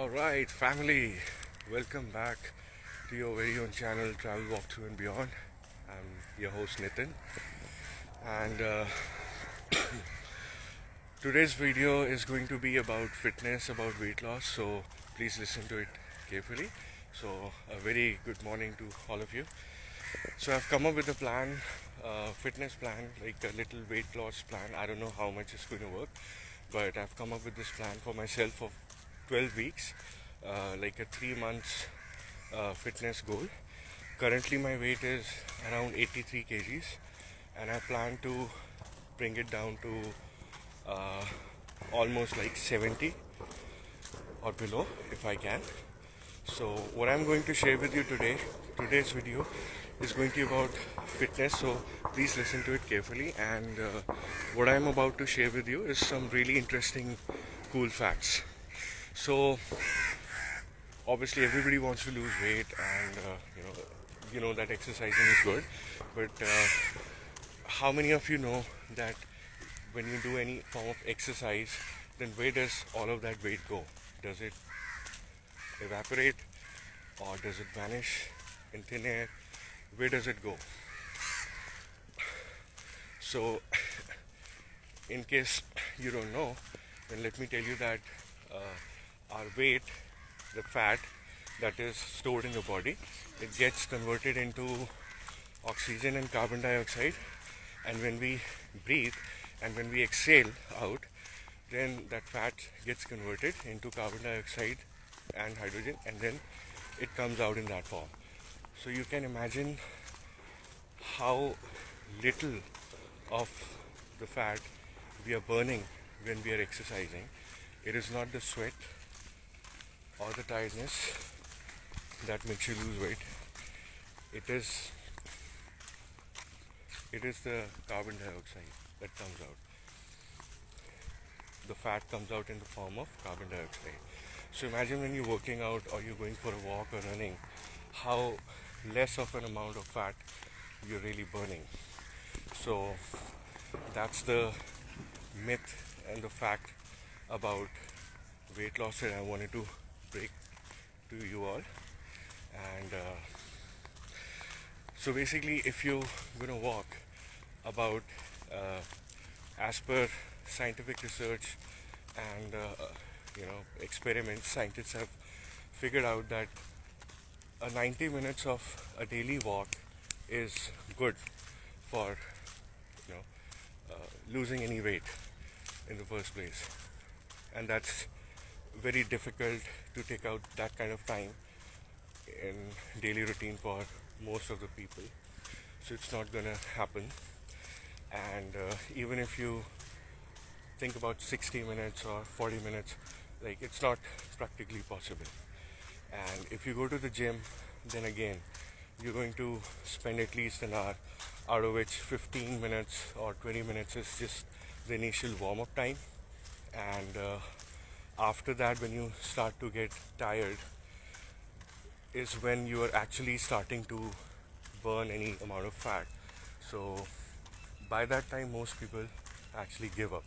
Alright, family, welcome back to your very own channel, Travel Walkthrough and Beyond. I'm your host Nitin, and today's video is going to be about fitness, about weight loss, so please listen to it carefully. So, a very good morning to all of you. So, I've come up with a plan, fitness plan, like a little weight loss plan. I don't know how much it's going to work, but I've come up with this plan for myself for 12 weeks, like a 3 months fitness goal. Currently, my weight is around 83 kgs, and I plan to bring it down to almost like 70 or below if I can. So, what I'm going to share with you today, today's video is going to be about fitness. So, please listen to it carefully. And what I'm about to share with you is some really interesting, cool facts. So, obviously, everybody wants to lose weight, and you know that exercising is good. But how many of you know that when you do any form of exercise, then where does all of that weight go? Does it evaporate, or does it vanish in thin air? Where does it go? So, in case you don't know, then let me tell you that our weight, the fat that is stored in the body, it gets converted into oxygen and carbon dioxide, and when we breathe and when we exhale out, then that fat gets converted into carbon dioxide and hydrogen, and then it comes out in that form. So you can imagine how little of the fat we are burning when we are exercising. It is not the sweat or the tiredness that makes you lose weight. It is the carbon dioxide that comes out. The fat comes out in the form of carbon dioxide. So imagine when you're working out or you're going for a walk or running, how less of an amount of fat you're really burning. So that's the myth and the fact about weight loss that I wanted to break to you all. And so basically, if you're gonna walk about as per scientific research and experiments, scientists have figured out that 90 minutes of a daily walk is good for losing any weight in the first place, and that's very difficult to take out that kind of time in daily routine for most of the people. So it's not gonna happen. And even if you think about 60 minutes or 40 minutes, like, it's not practically possible. And if you go to the gym, then again you're going to spend at least an hour, out of which 15 minutes or 20 minutes is just the initial warm-up time. And after that, when you start to get tired, is when you are actually starting to burn any amount of fat. So by that time, most people actually give up.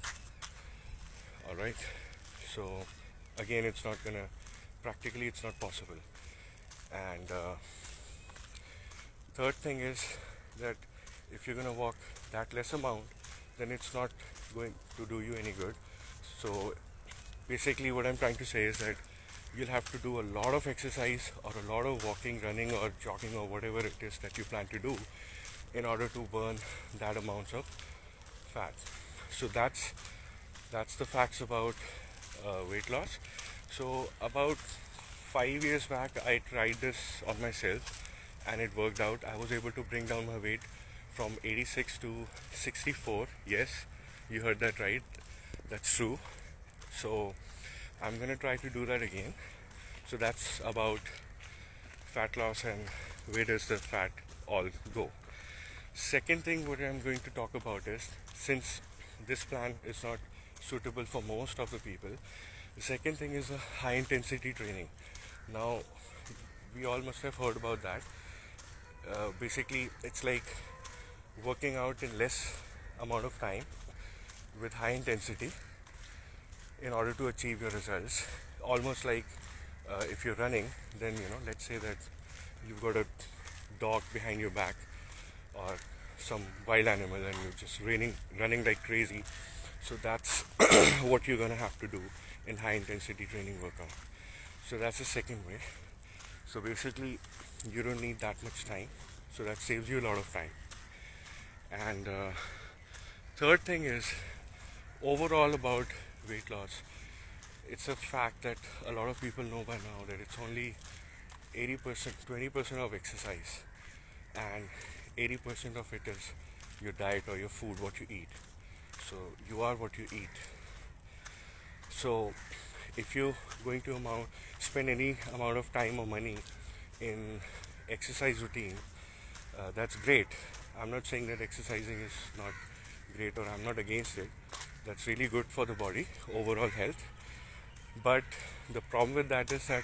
All right. So again, it's not gonna, practically it's not possible. And third thing is that if you're gonna walk that less amount, then it's not going to do you any good. So basically what I'm trying to say is that you'll have to do a lot of exercise or a lot of walking, running or jogging or whatever it is that you plan to do in order to burn that amount of fat. So that's the facts about weight loss. So about 5 years back, I tried this on myself and it worked out. I was able to bring down my weight from 86 to 64. Yes, you heard that right. That's true. So I'm gonna try to do that again. So that's about fat loss and where does the fat all go. Second thing what I'm going to talk about is, since this plan is not suitable for most of the people, the second thing is a high intensity training. Now we all must have heard about that. Basically it's like working out in less amount of time with high intensity in order to achieve your results. Almost like if you're running, then let's say that you've got a dog behind your back or some wild animal and you're just running like crazy. So that's what you're gonna have to do in high intensity training workout. So that's the second way. So basically you don't need that much time, so that saves you a lot of time. And third thing is, overall about weight loss, it's a fact that a lot of people know by now that it's only 80%, 20% of exercise, and 80% of it is your diet or your food, what you eat. So you are what you eat. So if you're going to spend any amount of time or money in exercise routine, that's great. I'm not saying that exercising is not great, or I'm not against it. That's really good for the body, overall health. But the problem with that is that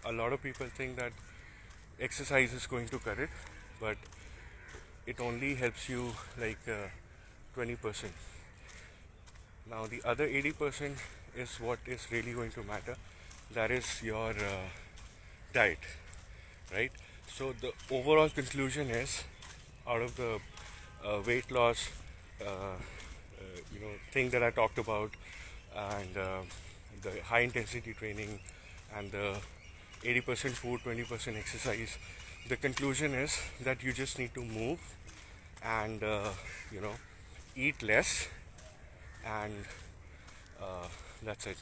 a lot of people think that exercise is going to cut it, but it only helps you like 20%. Now the other 80% is what is really going to matter. That is your diet, right? So the overall conclusion is, out of the weight loss thing that I talked about, and the high intensity training, and the 80% food, 20% exercise, the conclusion is that you just need to move and eat less, and that's it.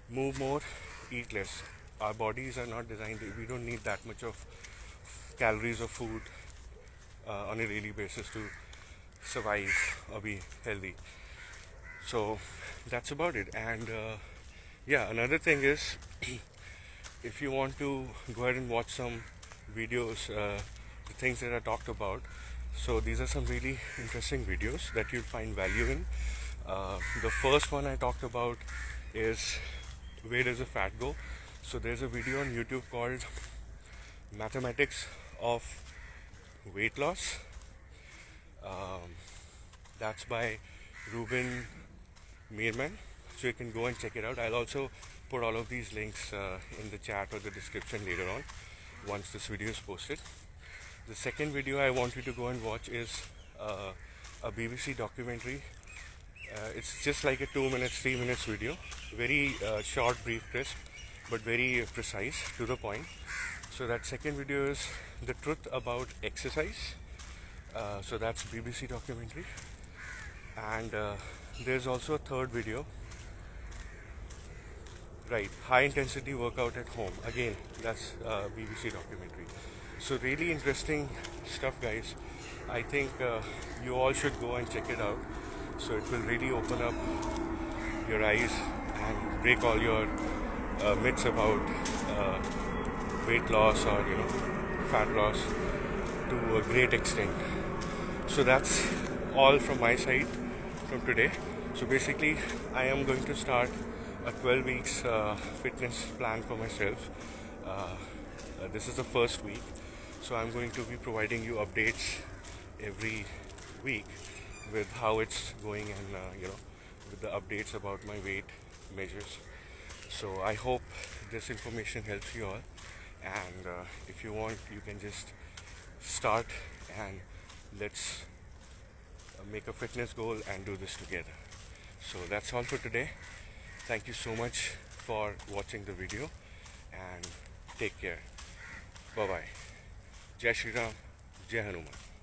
Move more, eat less. Our bodies are not designed, we don't need that much of calories of food on a daily basis to survive or be healthy. So that's about it. And another thing is, if you want to go ahead and watch some videos, the things that I talked about, so these are some really interesting videos that you'll find value in. The first one I talked about is, where does the fat go? So there's a video on YouTube called Mathematics of Weight Loss. That's by Ruben Meerman. So you can go and check it out. I'll also put all of these links in the chat or the description later on, once this video is posted. The second video I want you to go and watch is a BBC documentary. It's just like a 2 minutes, 3 minutes video. Very short, brief, crisp, but very precise, to the point. So that second video is The Truth About Exercise. So that's BBC documentary. And there's also a third video, right, high intensity workout at home. Again, that's BBC documentary. So really interesting stuff, guys. I think you all should go and check it out. So it will really open up your eyes and break all your myths about weight loss or fat loss to a great extent. So that's all from my side from today. So basically, I am going to start a 12 weeks fitness plan for myself. This is the first week, so I'm going to be providing you updates every week with how it's going, and with the updates about my weight measures. So I hope this information helps you all, and if you want, you can just start and let's make a fitness goal and do this together. So that's all for today. Thank you so much for watching the video, and take care. Bye bye. Jai Shri Ram, Jai Hanuman.